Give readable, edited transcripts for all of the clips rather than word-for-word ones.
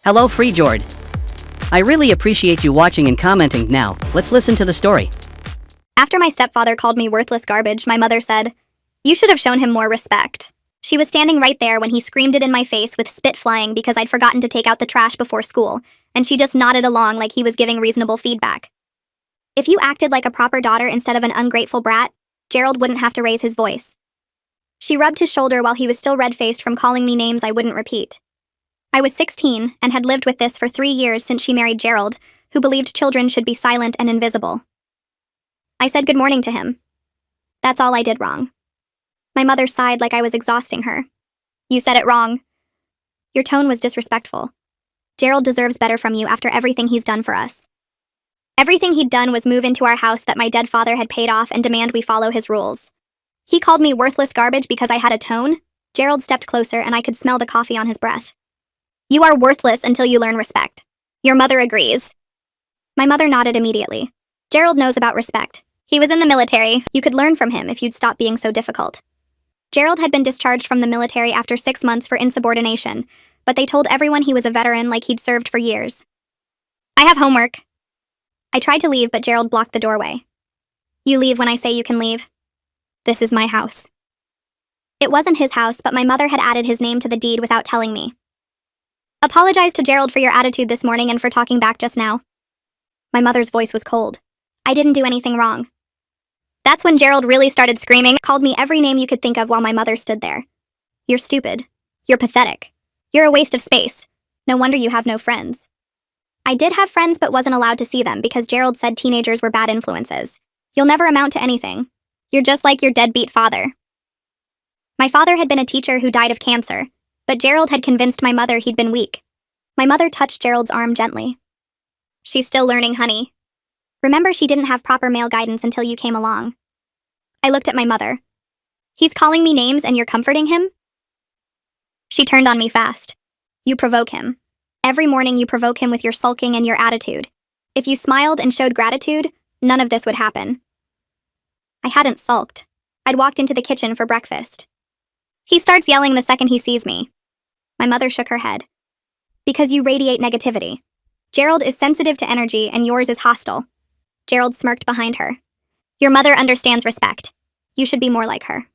Hello, Free Jord. I really appreciate you watching and commenting. Now, let's listen to the story. After my stepfather called me worthless garbage, my mother said, "You should have shown him more respect." She was standing right there when he screamed it in my face with spit flying because I'd forgotten to take out the trash before school, and she just nodded along like he was giving reasonable feedback. If you acted like a proper daughter instead of an ungrateful brat, Gerald wouldn't have to raise his voice. She rubbed his shoulder while he was still red-faced from calling me names I wouldn't repeat. I was 16 and had lived with this for 3 years since she married Gerald, who believed children should be silent and invisible. I said good morning to him. That's all I did wrong. My mother sighed like I was exhausting her. You said it wrong. Your tone was disrespectful. Gerald deserves better from you after everything he's done for us. Everything he'd done was move into our house that my dead father had paid off and demand we follow his rules. He called me worthless garbage because I had a tone. Gerald stepped closer and I could smell the coffee on his breath. You are worthless until you learn respect. Your mother agrees. My mother nodded immediately. Gerald knows about respect. He was in the military. You could learn from him if you'd stop being so difficult. Gerald had been discharged from the military after 6 months for insubordination, but they told everyone he was a veteran like he'd served for years. I have homework. I tried to leave, but Gerald blocked the doorway. You leave when I say you can leave. This is my house. It wasn't his house, but my mother had added his name to the deed without telling me. Apologize to Gerald for your attitude this morning and for talking back just now. My mother's voice was cold. I didn't do anything wrong. That's when Gerald really started screaming, called me every name you could think of while my mother stood there. You're stupid. You're pathetic. You're a waste of space. No wonder you have no friends. I did have friends but wasn't allowed to see them because Gerald said teenagers were bad influences. You'll never amount to anything. You're just like your deadbeat father. My father had been a teacher who died of cancer, but Gerald had convinced my mother he'd been weak. My mother touched Gerald's arm gently. She's still learning, honey. Remember, she didn't have proper male guidance until you came along. I looked at my mother. He's calling me names and you're comforting him? She turned on me fast. You provoke him. Every morning you provoke him with your sulking and your attitude. If you smiled and showed gratitude, none of this would happen. I hadn't sulked. I'd walked into the kitchen for breakfast. He starts yelling the second he sees me. My mother shook her head. Because you radiate negativity. Gerald is sensitive to energy and yours is hostile. Gerald smirked behind her. Your mother understands respect. You should be more like her.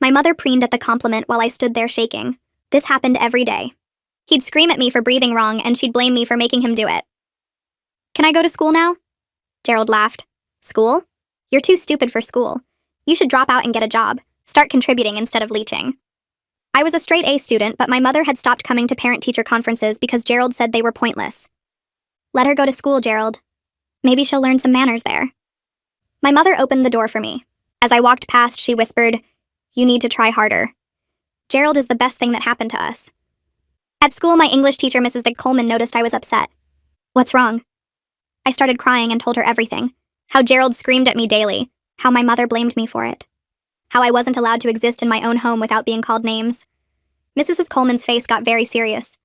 My mother preened at the compliment while I stood there shaking. This happened every day. He'd scream at me for breathing wrong and she'd blame me for making him do it. Can I go to school now? Gerald laughed. School? You're too stupid for school. You should drop out and get a job. Start contributing instead of leeching. I was a straight A student, but my mother had stopped coming to parent-teacher conferences because Gerald said they were pointless. Let her go to school, Gerald. Maybe she'll learn some manners there. My mother opened the door for me. As I walked past, she whispered, You need to try harder. Gerald is the best thing that happened to us. At school, my English teacher, Mrs. Dick Coleman, noticed I was upset. What's wrong? I started crying and told her everything. How Gerald screamed at me daily. How my mother blamed me for it. How I wasn't allowed to exist in my own home without being called names. Mrs. Coleman's face got very serious.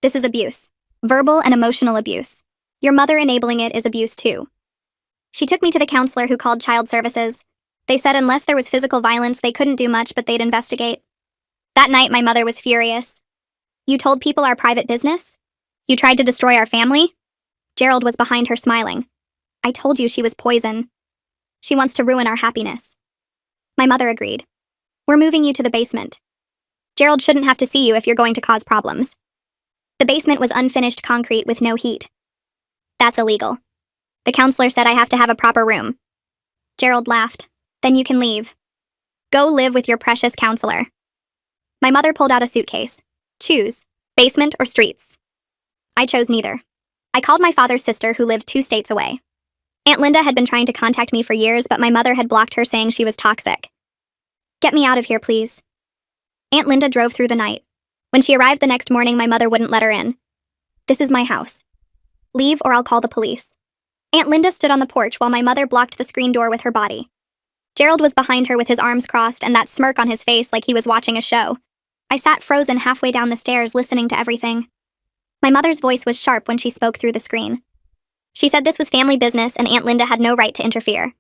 This is abuse. Verbal and emotional abuse. Your mother enabling it is abuse too. She took me to the counselor who called child services. They said unless there was physical violence, they couldn't do much, but they'd investigate. That night, my mother was furious. You told people our private business? You tried to destroy our family? Gerald was behind her smiling. I told you she was poison. She wants to ruin our happiness. My mother agreed. We're moving you to the basement. Gerald shouldn't have to see you if you're going to cause problems. The basement was unfinished concrete with no heat. That's illegal. The counselor said I have to have a proper room. Gerald laughed. Then you can leave. Go live with your precious counselor. My mother pulled out a suitcase. Choose, basement or streets. I chose neither. I called my father's sister who lived 2 states away. Aunt Linda had been trying to contact me for years, but my mother had blocked her saying she was toxic. Get me out of here, please. Aunt Linda drove through the night. When she arrived the next morning, my mother wouldn't let her in. This is my house. Leave or I'll call the police. Aunt Linda stood on the porch while my mother blocked the screen door with her body. Gerald was behind her with his arms crossed and that smirk on his face like he was watching a show. I sat frozen halfway down the stairs listening to everything. My mother's voice was sharp when she spoke through the screen. She said this was family business and Aunt Linda had no right to interfere.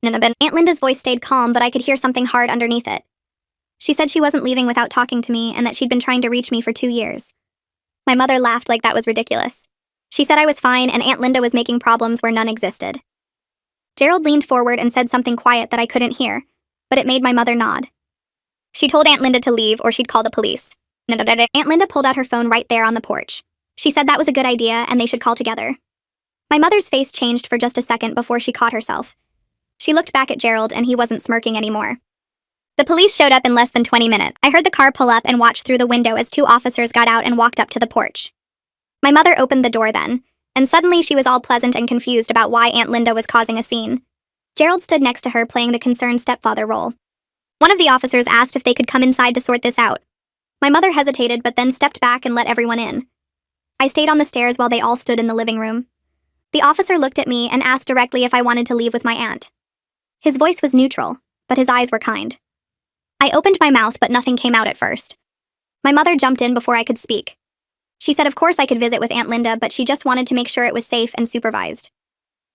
Aunt Linda's voice stayed calm, but I could hear something hard underneath it. She said she wasn't leaving without talking to me and that she'd been trying to reach me for 2 years. My mother laughed like that was ridiculous. She said I was fine and Aunt Linda was making problems where none existed. Gerald leaned forward and said something quiet that I couldn't hear, but it made my mother nod. She told Aunt Linda to leave or she'd call the police. Aunt Linda pulled out her phone right there on the porch. She said that was a good idea and they should call together. My mother's face changed for just a second before she caught herself. She looked back at Gerald and he wasn't smirking anymore. The police showed up in less than 20 minutes. I heard the car pull up and watched through the window as 2 officers got out and walked up to the porch. My mother opened the door then, and suddenly she was all pleasant and confused about why Aunt Linda was causing a scene. Gerald stood next to her playing the concerned stepfather role. One of the officers asked if they could come inside to sort this out. My mother hesitated but then stepped back and let everyone in. I stayed on the stairs while they all stood in the living room. The officer looked at me and asked directly if I wanted to leave with my aunt. His voice was neutral, but his eyes were kind. I opened my mouth but nothing came out at first. My mother jumped in before I could speak. She said of course I could visit with Aunt Linda, but she just wanted to make sure it was safe and supervised.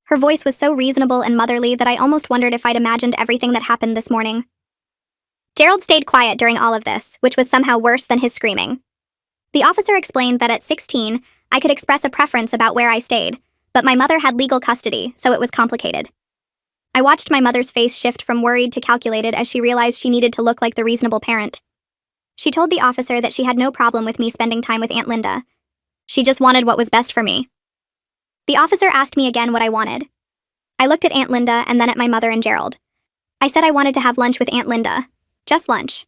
Her voice was so reasonable and motherly that I almost wondered if I'd imagined everything that happened this morning. Gerald stayed quiet during all of this, which was somehow worse than his screaming. The officer explained that at 16, I could express a preference about where I stayed, but my mother had legal custody, so it was complicated. I watched my mother's face shift from worried to calculated as she realized she needed to look like the reasonable parent. She told the officer that she had no problem with me spending time with Aunt Linda. She just wanted what was best for me. The officer asked me again what I wanted. I looked at Aunt Linda and then at my mother and Gerald. I said I wanted to have lunch with Aunt Linda. Just lunch.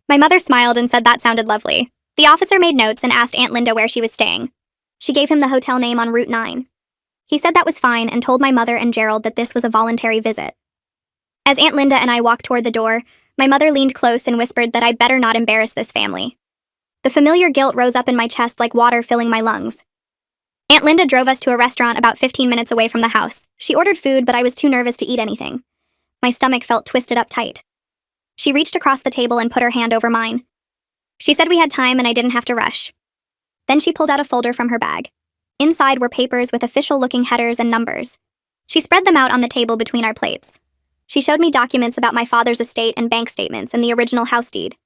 My mother smiled and said that sounded lovely. The officer made notes and asked Aunt Linda where she was staying. She gave him the hotel name on Route 9. He said that was fine and told my mother and Gerald that this was a voluntary visit. As Aunt Linda and I walked toward the door, my mother leaned close and whispered that I'd better not embarrass this family. The familiar guilt rose up in my chest like water filling my lungs. Aunt Linda drove us to a restaurant about 15 minutes away from the house. She ordered food, but I was too nervous to eat anything. My stomach felt twisted up tight. She reached across the table and put her hand over mine. She said we had time and I didn't have to rush. Then she pulled out a folder from her bag. Inside were papers with official-looking headers and numbers. She spread them out on the table between our plates. She showed me documents about my father's estate and bank statements and the original house deed.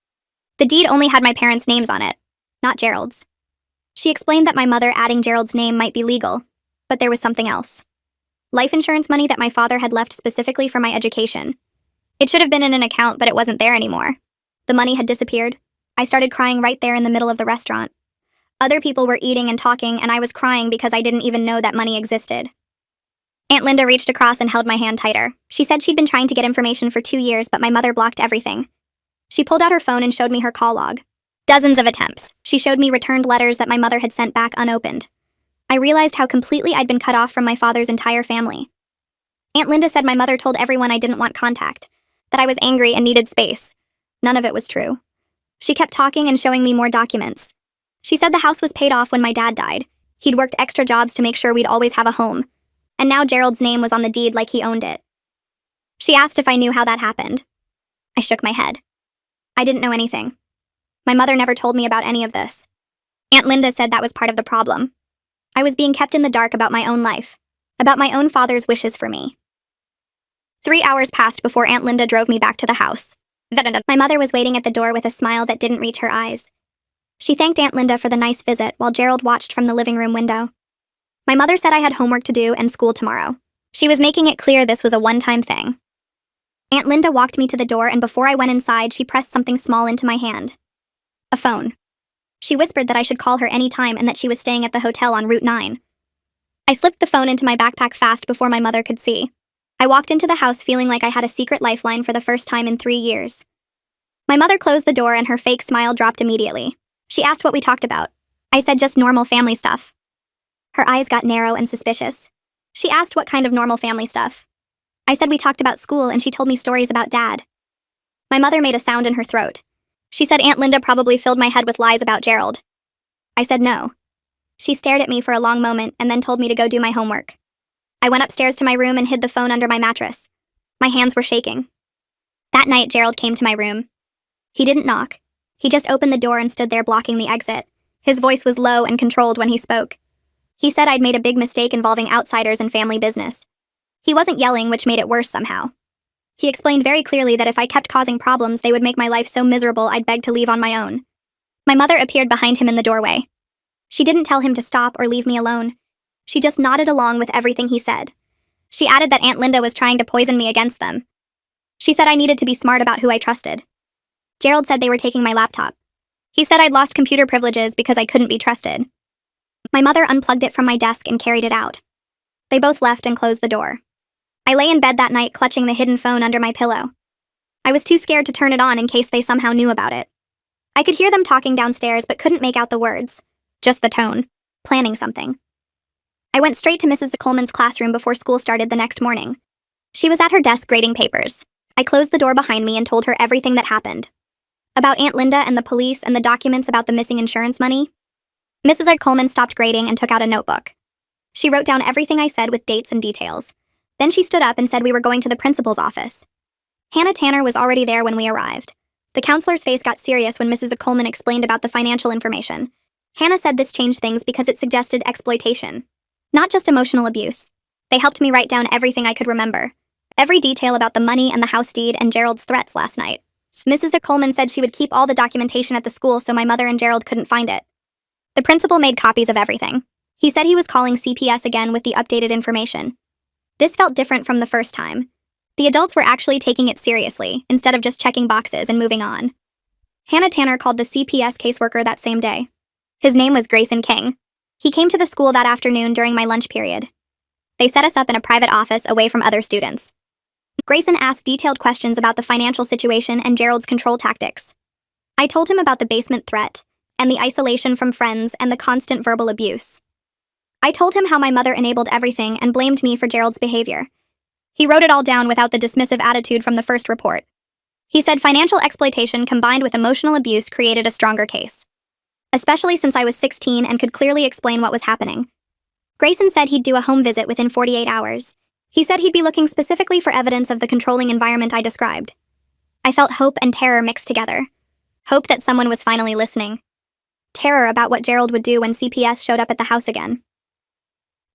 The deed only had my parents' names on it, not Gerald's. She explained that my mother adding Gerald's name might be legal, but there was something else. Life insurance money that my father had left specifically for my education. It should have been in an account, but it wasn't there anymore. The money had disappeared. I started crying right there in the middle of the restaurant. Other people were eating and talking, and I was crying because I didn't even know that money existed. Aunt Linda reached across and held my hand tighter. She said she'd been trying to get information for 2 years, but my mother blocked everything. She pulled out her phone and showed me her call log. Dozens of attempts. She showed me returned letters that my mother had sent back unopened. I realized how completely I'd been cut off from my father's entire family. Aunt Linda said my mother told everyone I didn't want contact, that I was angry and needed space. None of it was true. She kept talking and showing me more documents. She said the house was paid off when my dad died. He'd worked extra jobs to make sure we'd always have a home. And now Gerald's name was on the deed like he owned it. She asked if I knew how that happened. I shook my head. I didn't know anything. My mother never told me about any of this. Aunt Linda said that was part of the problem. I was being kept in the dark about my own life, about my own father's wishes for me. 3 hours passed before Aunt Linda drove me back to the house. My mother was waiting at the door with a smile that didn't reach her eyes. She thanked Aunt Linda for the nice visit while Gerald watched from the living room window. My mother said I had homework to do and school tomorrow. She was making it clear this was a one-time thing. Aunt Linda walked me to the door, and before I went inside, she pressed something small into my hand. A phone. She whispered that I should call her any time and that she was staying at the hotel on Route 9. I slipped the phone into my backpack fast before my mother could see. I walked into the house feeling like I had a secret lifeline for the first time in 3 years. My mother closed the door and her fake smile dropped immediately. She asked what we talked about. I said just normal family stuff. Her eyes got narrow and suspicious. She asked what kind of normal family stuff. I said we talked about school and she told me stories about Dad. My mother made a sound in her throat. She said Aunt Linda probably filled my head with lies about Gerald. I said no. She stared at me for a long moment and then told me to go do my homework. I went upstairs to my room and hid the phone under my mattress. My hands were shaking. That night, Gerald came to my room. He didn't knock. He just opened the door and stood there blocking the exit. His voice was low and controlled when he spoke. He said I'd made a big mistake involving outsiders and family business. He wasn't yelling, which made it worse somehow. He explained very clearly that if I kept causing problems, they would make my life so miserable I'd beg to leave on my own. My mother appeared behind him in the doorway. She didn't tell him to stop or leave me alone. She just nodded along with everything he said. She added that Aunt Linda was trying to poison me against them. She said I needed to be smart about who I trusted. Gerald said they were taking my laptop. He said I'd lost computer privileges because I couldn't be trusted. My mother unplugged it from my desk and carried it out. They both left and closed the door. I lay in bed that night clutching the hidden phone under my pillow. I was too scared to turn it on in case they somehow knew about it. I could hear them talking downstairs but couldn't make out the words. Just the tone. Planning something. I went straight to Mrs. Coleman's classroom before school started the next morning. She was at her desk grading papers. I closed the door behind me and told her everything that happened. About Aunt Linda and the police and the documents about the missing insurance money. Mrs. Coleman stopped grading and took out a notebook. She wrote down everything I said with dates and details. Then she stood up and said we were going to the principal's office. Hannah Tanner was already there when we arrived. The counselor's face got serious when Mrs. Coleman explained about the financial information. Hannah said this changed things because it suggested exploitation. Not just emotional abuse. They helped me write down everything I could remember. Every detail about the money and the house deed and Gerald's threats last night. Mrs. Coleman said she would keep all the documentation at the school so my mother and Gerald couldn't find it. The principal made copies of everything. He said he was calling CPS again with the updated information. This felt different from the first time. The adults were actually taking it seriously, instead of just checking boxes and moving on. Hannah Tanner called the CPS caseworker that same day. His name was Grayson King. He came to the school that afternoon during my lunch period. They set us up in a private office away from other students. Grayson asked detailed questions about the financial situation and Gerald's control tactics. I told him about the basement threat, and the isolation from friends and the constant verbal abuse. I told him how my mother enabled everything and blamed me for Gerald's behavior. He wrote it all down without the dismissive attitude from the first report. He said financial exploitation combined with emotional abuse created a stronger case. Especially since I was 16 and could clearly explain what was happening. Grayson said he'd do a home visit within 48 hours. He said he'd be looking specifically for evidence of the controlling environment I described. I felt hope and terror mixed together. Hope that someone was finally listening. Terror about what Gerald would do when CPS showed up at the house again.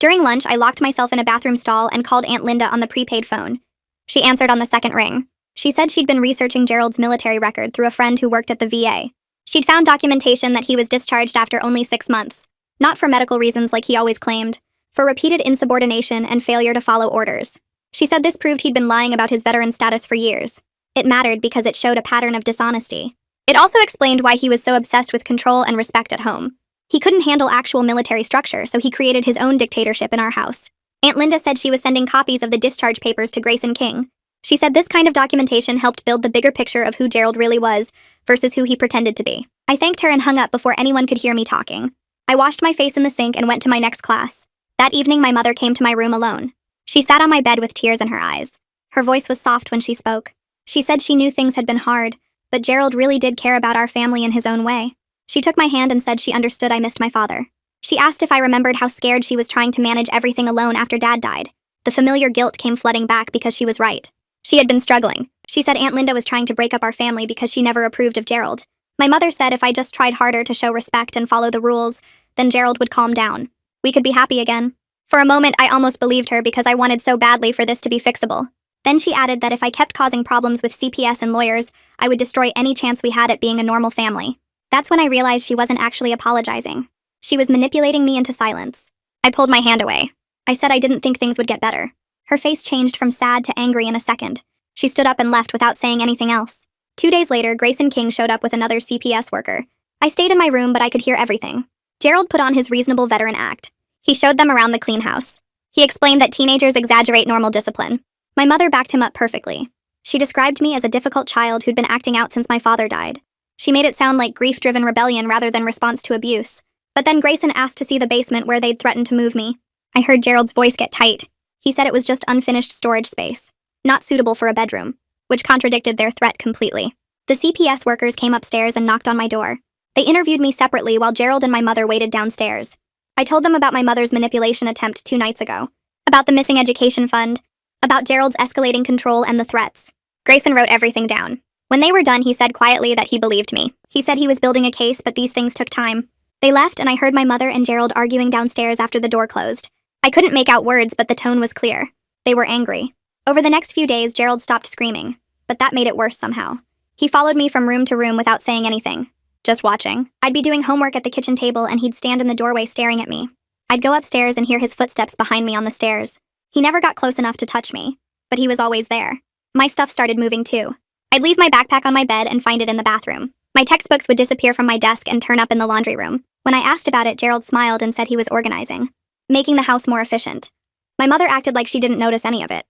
During lunch, I locked myself in a bathroom stall and called Aunt Linda on the prepaid phone. She answered on the second ring. She said she'd been researching Gerald's military record through a friend who worked at the VA. She'd found documentation that he was discharged after only 6 months. Not for medical reasons like he always claimed, for repeated insubordination and failure to follow orders. She said this proved he'd been lying about his veteran status for years. It mattered because it showed a pattern of dishonesty. It also explained why he was so obsessed with control and respect at home. He couldn't handle actual military structure, so he created his own dictatorship in our house. Aunt Linda said she was sending copies of the discharge papers to Grayson King. She said this kind of documentation helped build the bigger picture of who Gerald really was versus who he pretended to be. I thanked her and hung up before anyone could hear me talking. I washed my face in the sink and went to my next class. That evening, my mother came to my room alone. She sat on my bed with tears in her eyes. Her voice was soft when she spoke. She said she knew things had been hard, but Gerald really did care about our family in his own way. She took my hand and said she understood I missed my father. She asked if I remembered how scared she was trying to manage everything alone after Dad died. The familiar guilt came flooding back because she was right. She had been struggling. She said Aunt Linda was trying to break up our family because she never approved of Gerald. My mother said if I just tried harder to show respect and follow the rules, then Gerald would calm down. We could be happy again. For a moment, I almost believed her because I wanted so badly for this to be fixable. Then she added that if I kept causing problems with CPS and lawyers, I would destroy any chance we had at being a normal family. That's when I realized she wasn't actually apologizing. She was manipulating me into silence. I pulled my hand away. I said I didn't think things would get better. Her face changed from sad to angry in a second. She stood up and left without saying anything else. 2 days later, Grayson King showed up with another CPS worker. I stayed in my room, but I could hear everything. Gerald put on his reasonable veteran act. He showed them around the clean house. He explained that teenagers exaggerate normal discipline. My mother backed him up perfectly. She described me as a difficult child who'd been acting out since my father died. She made it sound like grief-driven rebellion rather than response to abuse. But then Grayson asked to see the basement where they'd threatened to move me. I heard Gerald's voice get tight. He said it was just unfinished storage space, not suitable for a bedroom, which contradicted their threat completely. The CPS workers came upstairs and knocked on my door. They interviewed me separately while Gerald and my mother waited downstairs. I told them about my mother's manipulation attempt 2 nights ago, about the missing education fund, about Gerald's escalating control and the threats. Grayson wrote everything down. When they were done, he said quietly that he believed me. He said he was building a case, but these things took time. They left, and I heard my mother and Gerald arguing downstairs after the door closed. I couldn't make out words, but the tone was clear. They were angry. Over the next few days, Gerald stopped screaming, but that made it worse somehow. He followed me from room to room without saying anything, just watching. I'd be doing homework at the kitchen table and he'd stand in the doorway staring at me. I'd go upstairs and hear his footsteps behind me on the stairs. He never got close enough to touch me, but he was always there. My stuff started moving too. I'd leave my backpack on my bed and find it in the bathroom. My textbooks would disappear from my desk and turn up in the laundry room. When I asked about it, Gerald smiled and said he was organizing, making the house more efficient. My mother acted like she didn't notice any of it.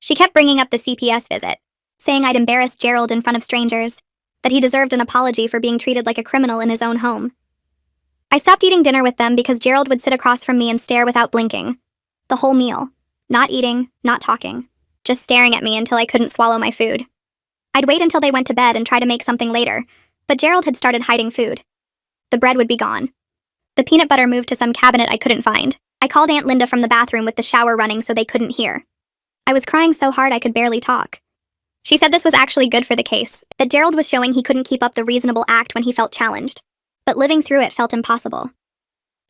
She kept bringing up the CPS visit, saying I'd embarrassed Gerald in front of strangers, that he deserved an apology for being treated like a criminal in his own home. I stopped eating dinner with them because Gerald would sit across from me and stare without blinking. The whole meal. Not eating, not talking. Just staring at me until I couldn't swallow my food. I'd wait until they went to bed and try to make something later, but Gerald had started hiding food. The bread would be gone. The peanut butter moved to some cabinet I couldn't find. I called Aunt Linda from the bathroom with the shower running so they couldn't hear. I was crying so hard I could barely talk. She said this was actually good for the case, that Gerald was showing he couldn't keep up the reasonable act when he felt challenged, but living through it felt impossible.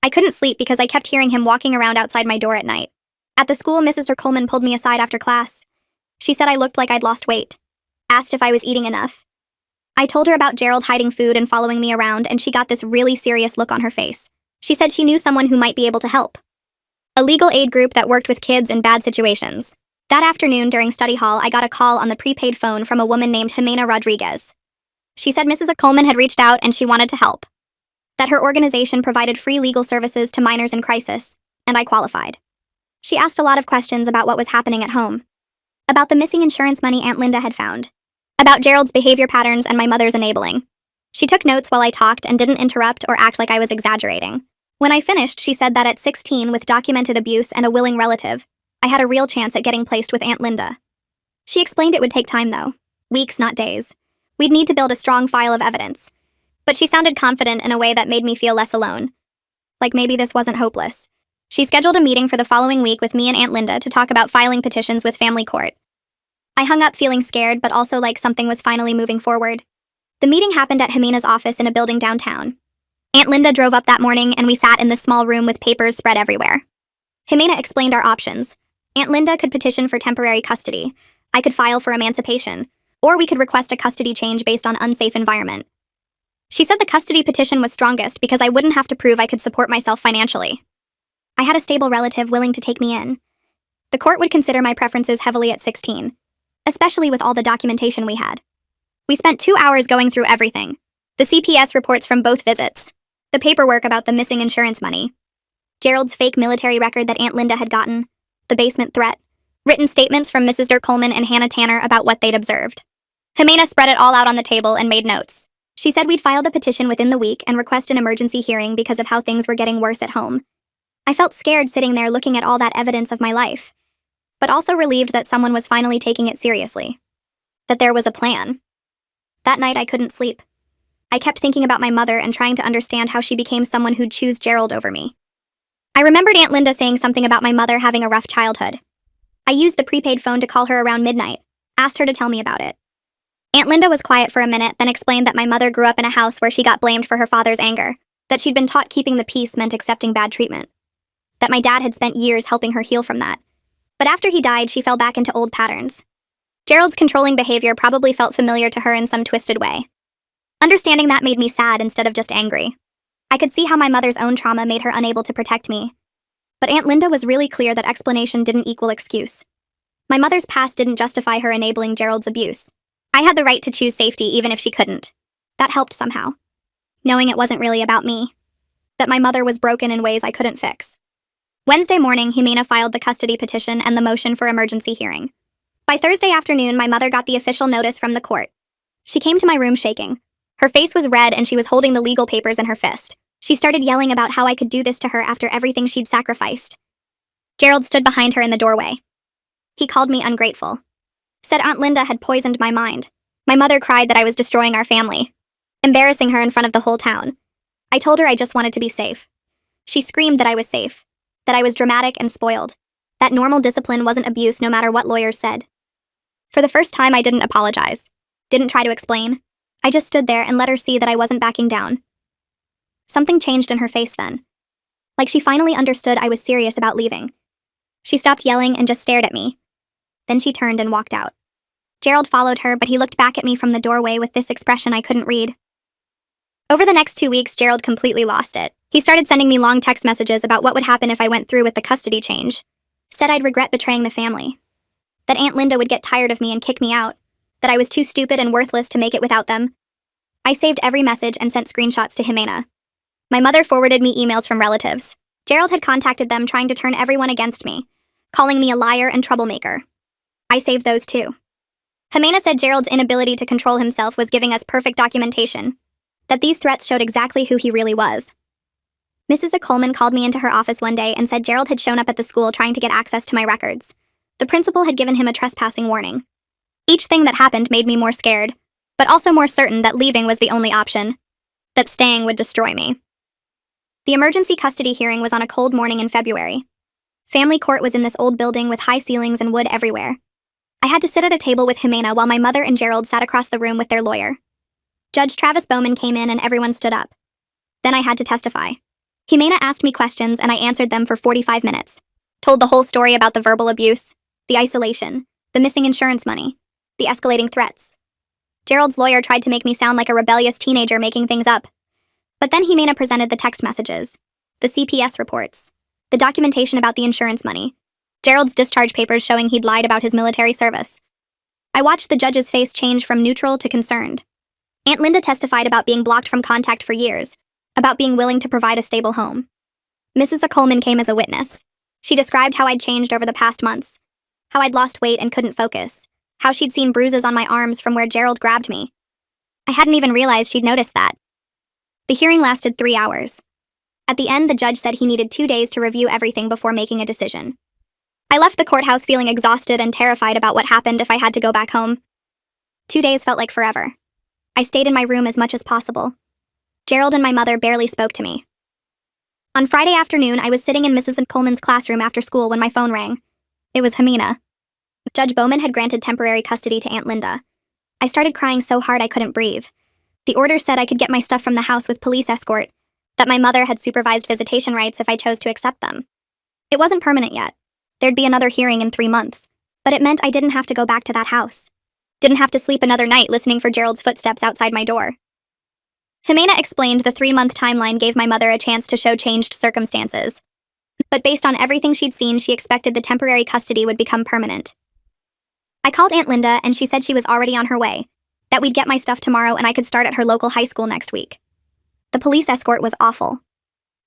I couldn't sleep because I kept hearing him walking around outside my door at night. At the school, Mrs. Coleman pulled me aside after class. She said I looked like I'd lost weight, asked if I was eating enough. I told her about Gerald hiding food and following me around, and she got this really serious look on her face. She said she knew someone who might be able to help. A legal aid group that worked with kids in bad situations. That afternoon during study hall, I got a call on the prepaid phone from a woman named Jimena Rodriguez. She said Mrs. Coleman had reached out and she wanted to help. That her organization provided free legal services to minors in crisis, and I qualified. She asked a lot of questions about what was happening at home. About the missing insurance money Aunt Linda had found. About Gerald's behavior patterns and my mother's enabling. She took notes while I talked and didn't interrupt or act like I was exaggerating. When I finished, she said that at 16, with documented abuse and a willing relative, I had a real chance at getting placed with Aunt Linda. She explained it would take time, though. Weeks, not days. We'd need to build a strong file of evidence. But she sounded confident in a way that made me feel less alone. Like maybe this wasn't hopeless. She scheduled a meeting for the following week with me and Aunt Linda to talk about filing petitions with family court. I hung up feeling scared, but also like something was finally moving forward. The meeting happened at Jimena's office in a building downtown. Aunt Linda drove up that morning and we sat in this small room with papers spread everywhere. Jimena explained our options. Aunt Linda could petition for temporary custody. I could file for emancipation. Or we could request a custody change based on unsafe environment. She said the custody petition was strongest because I wouldn't have to prove I could support myself financially. I had a stable relative willing to take me in. The court would consider my preferences heavily at 16, especially with all the documentation we had. We spent 2 hours going through everything. The CPS reports from both visits. The paperwork about the missing insurance money. Gerald's fake military record that Aunt Linda had gotten. The basement threat. Written statements from Mrs. Coleman and Hannah Tanner about what they'd observed. Jimena spread it all out on the table and made notes. She said we'd file the petition within the week and request an emergency hearing because of how things were getting worse at home. I felt scared sitting there looking at all that evidence of my life, but also relieved that someone was finally taking it seriously. That there was a plan. That night I couldn't sleep. I kept thinking about my mother and trying to understand how she became someone who'd choose Gerald over me. I remembered Aunt Linda saying something about my mother having a rough childhood. I used the prepaid phone to call her around midnight, asked her to tell me about it. Aunt Linda was quiet for a minute, then explained that my mother grew up in a house where she got blamed for her father's anger, that she'd been taught keeping the peace meant accepting bad treatment. That my dad had spent years helping her heal from that. But after he died, she fell back into old patterns. Gerald's controlling behavior probably felt familiar to her in some twisted way. Understanding that made me sad instead of just angry. I could see how my mother's own trauma made her unable to protect me. But Aunt Linda was really clear that explanation didn't equal excuse. My mother's past didn't justify her enabling Gerald's abuse. I had the right to choose safety even if she couldn't. That helped somehow. Knowing it wasn't really about me. That my mother was broken in ways I couldn't fix. Wednesday morning, Jimena filed the custody petition and the motion for emergency hearing. By Thursday afternoon, my mother got the official notice from the court. She came to my room shaking. Her face was red and she was holding the legal papers in her fist. She started yelling about how I could do this to her after everything she'd sacrificed. Gerald stood behind her in the doorway. He called me ungrateful. Said Aunt Linda had poisoned my mind. My mother cried that I was destroying our family, embarrassing her in front of the whole town. I told her I just wanted to be safe. She screamed that I was safe, that I was dramatic and spoiled, that normal discipline wasn't abuse no matter what lawyers said. For the first time, I didn't apologize, didn't try to explain. I just stood there and let her see that I wasn't backing down. Something changed in her face then. Like she finally understood I was serious about leaving. She stopped yelling and just stared at me. Then she turned and walked out. Gerald followed her, but he looked back at me from the doorway with this expression I couldn't read. Over the next 2 weeks, Gerald completely lost it. He started sending me long text messages about what would happen if I went through with the custody change. Said I'd regret betraying the family. That Aunt Linda would get tired of me and kick me out. That I was too stupid and worthless to make it without them. I saved every message and sent screenshots to Jimena. My mother forwarded me emails from relatives. Gerald had contacted them trying to turn everyone against me, calling me a liar and troublemaker. I saved those too. Jimena said Gerald's inability to control himself was giving us perfect documentation. That these threats showed exactly who he really was. Mrs. Coleman called me into her office one day and said Gerald had shown up at the school trying to get access to my records. The principal had given him a trespassing warning. Each thing that happened made me more scared, but also more certain that leaving was the only option. That staying would destroy me. The emergency custody hearing was on a cold morning in February. Family court was in this old building with high ceilings and wood everywhere. I had to sit at a table with Jimena while my mother and Gerald sat across the room with their lawyer. Judge Travis Bowman came in and everyone stood up. Then I had to testify. Jimena asked me questions and I answered them for 45 minutes. Told the whole story about the verbal abuse, the isolation, the missing insurance money, the escalating threats. Gerald's lawyer tried to make me sound like a rebellious teenager making things up. But then Jimena presented the text messages, the CPS reports, the documentation about the insurance money, Gerald's discharge papers showing he'd lied about his military service. I watched the judge's face change from neutral to concerned. Aunt Linda testified about being blocked from contact for years, about being willing to provide a stable home. Mrs. Coleman came as a witness. She described how I'd changed over the past months, how I'd lost weight and couldn't focus, how she'd seen bruises on my arms from where Gerald grabbed me. I hadn't even realized she'd noticed that. The hearing lasted 3 hours. At the end, the judge said he needed 2 days to review everything before making a decision. I left the courthouse feeling exhausted and terrified about what happened if I had to go back home. 2 days felt like forever. I stayed in my room as much as possible. Gerald and my mother barely spoke to me. On Friday afternoon, I was sitting in Mrs. Coleman's classroom after school when my phone rang. It was Jimena. Judge Bowman had granted temporary custody to Aunt Linda. I started crying so hard I couldn't breathe. The order said I could get my stuff from the house with police escort, that my mother had supervised visitation rights if I chose to accept them. It wasn't permanent yet. There'd be another hearing in 3 months, but it meant I didn't have to go back to that house. Didn't have to sleep another night listening for Gerald's footsteps outside my door. Jimena explained the 3-month timeline gave my mother a chance to show changed circumstances. But based on everything she'd seen, she expected the temporary custody would become permanent. I called Aunt Linda and she said she was already on her way, that we'd get my stuff tomorrow and I could start at her local high school next week. The police escort was awful.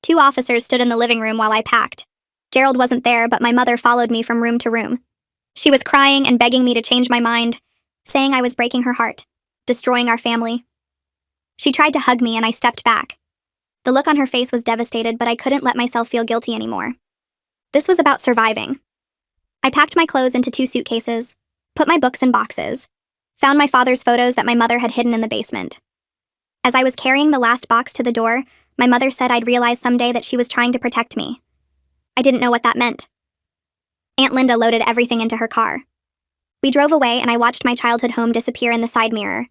2 officers stood in the living room while I packed. Gerald wasn't there, but my mother followed me from room to room. She was crying and begging me to change my mind, saying I was breaking her heart, destroying our family. She tried to hug me and I stepped back. The look on her face was devastated, but I couldn't let myself feel guilty anymore. This was about surviving. I packed my clothes into 2 suitcases, put my books in boxes, found my father's photos that my mother had hidden in the basement. As I was carrying the last box to the door, my mother said I'd realize someday that she was trying to protect me. I didn't know what that meant. Aunt Linda loaded everything into her car. We drove away and I watched my childhood home disappear in the side mirror.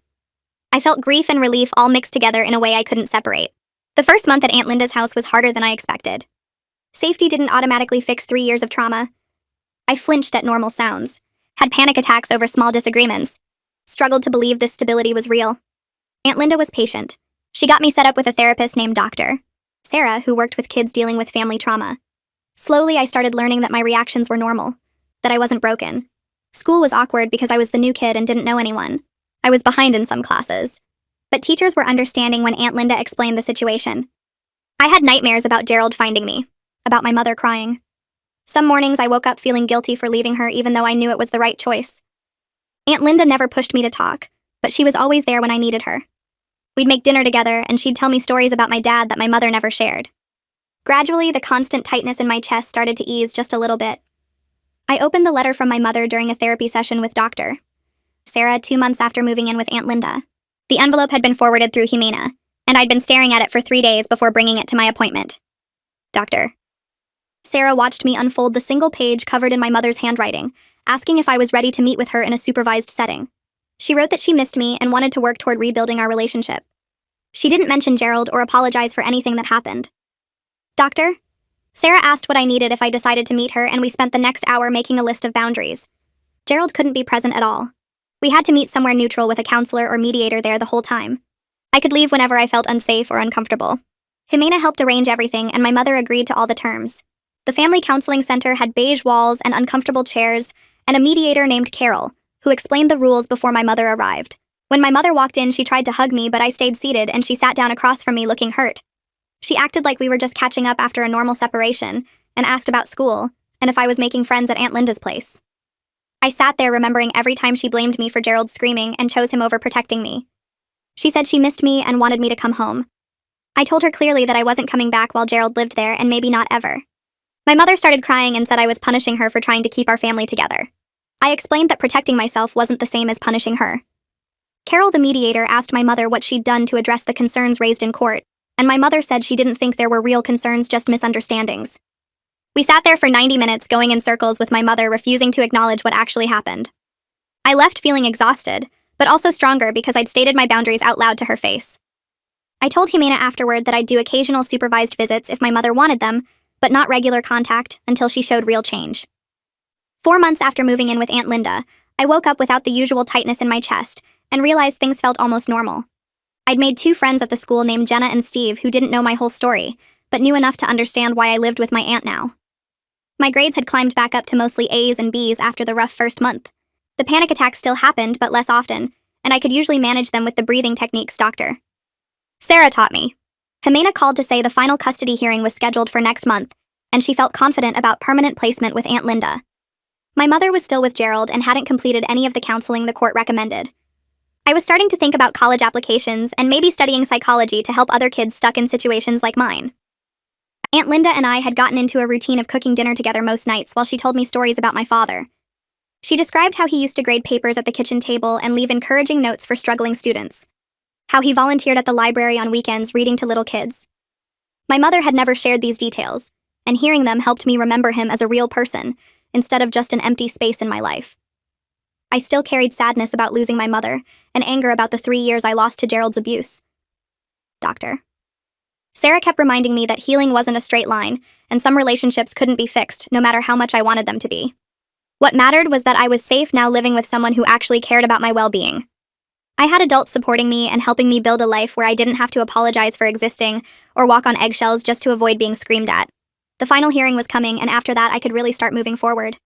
I felt grief and relief all mixed together in a way I couldn't separate. The first month at Aunt Linda's house was harder than I expected. Safety didn't automatically fix 3 years of trauma. I flinched at normal sounds, had panic attacks over small disagreements, struggled to believe this stability was real. Aunt Linda was patient. She got me set up with a therapist named Dr. Sarah, who worked with kids dealing with family trauma. Slowly, I started learning that my reactions were normal, that I wasn't broken. School was awkward because I was the new kid and didn't know anyone. I was behind in some classes. But teachers were understanding when Aunt Linda explained the situation. I had nightmares about Gerald finding me, about my mother crying. Some mornings I woke up feeling guilty for leaving her even though I knew it was the right choice. Aunt Linda never pushed me to talk, but she was always there when I needed her. We'd make dinner together and she'd tell me stories about my dad that my mother never shared. Gradually, the constant tightness in my chest started to ease just a little bit. I opened the letter from my mother during a therapy session with Dr. Sarah 2 months after moving in with Aunt Linda. The envelope had been forwarded through Jimena, and I'd been staring at it for 3 days before bringing it to my appointment. Dr. Sarah watched me unfold the single page covered in my mother's handwriting, asking if I was ready to meet with her in a supervised setting. She wrote that she missed me and wanted to work toward rebuilding our relationship. She didn't mention Gerald or apologize for anything that happened. Doctor? Sarah asked what I needed if I decided to meet her, and we spent the next hour making a list of boundaries. Gerald couldn't be present at all. We had to meet somewhere neutral with a counselor or mediator there the whole time. I could leave whenever I felt unsafe or uncomfortable. Jimena helped arrange everything, and my mother agreed to all the terms. The family counseling center had beige walls and uncomfortable chairs, and a mediator named Carol, who explained the rules before my mother arrived. When my mother walked in, she tried to hug me, but I stayed seated, and she sat down across from me looking hurt. She acted like we were just catching up after a normal separation, and asked about school, and if I was making friends at Aunt Linda's place. I sat there remembering every time she blamed me for Gerald screaming and chose him over protecting me. She said she missed me and wanted me to come home. I told her clearly that I wasn't coming back while Gerald lived there, and maybe not ever. My mother started crying and said I was punishing her for trying to keep our family together. I explained that protecting myself wasn't the same as punishing her. Carol, the mediator, asked my mother what she'd done to address the concerns raised in court, and my mother said she didn't think there were real concerns, just misunderstandings. We sat there for 90 minutes going in circles with my mother, refusing to acknowledge what actually happened. I left feeling exhausted, but also stronger because I'd stated my boundaries out loud to her face. I told Jimena afterward that I'd do occasional supervised visits if my mother wanted them, but not regular contact until she showed real change. 4 months after moving in with Aunt Linda, I woke up without the usual tightness in my chest and realized things felt almost normal. I'd made 2 friends at the school named Jenna and Steve who didn't know my whole story, but knew enough to understand why I lived with my aunt now. My grades had climbed back up to mostly A's and B's after the rough first month. The panic attacks still happened, but less often, and I could usually manage them with the breathing techniques Dr. Sarah taught me. Jimena called to say the final custody hearing was scheduled for next month, and she felt confident about permanent placement with Aunt Linda. My mother was still with Gerald and hadn't completed any of the counseling the court recommended. I was starting to think about college applications and maybe studying psychology to help other kids stuck in situations like mine. Aunt Linda and I had gotten into a routine of cooking dinner together most nights while she told me stories about my father. She described how he used to grade papers at the kitchen table and leave encouraging notes for struggling students. How he volunteered at the library on weekends reading to little kids. My mother had never shared these details, and hearing them helped me remember him as a real person, instead of just an empty space in my life. I still carried sadness about losing my mother, and anger about the 3 years I lost to Gerald's abuse. Dr. Sarah kept reminding me that healing wasn't a straight line, and some relationships couldn't be fixed, no matter how much I wanted them to be. What mattered was that I was safe now living with someone who actually cared about my well-being. I had adults supporting me and helping me build a life where I didn't have to apologize for existing or walk on eggshells just to avoid being screamed at. The final hearing was coming, and after that I could really start moving forward.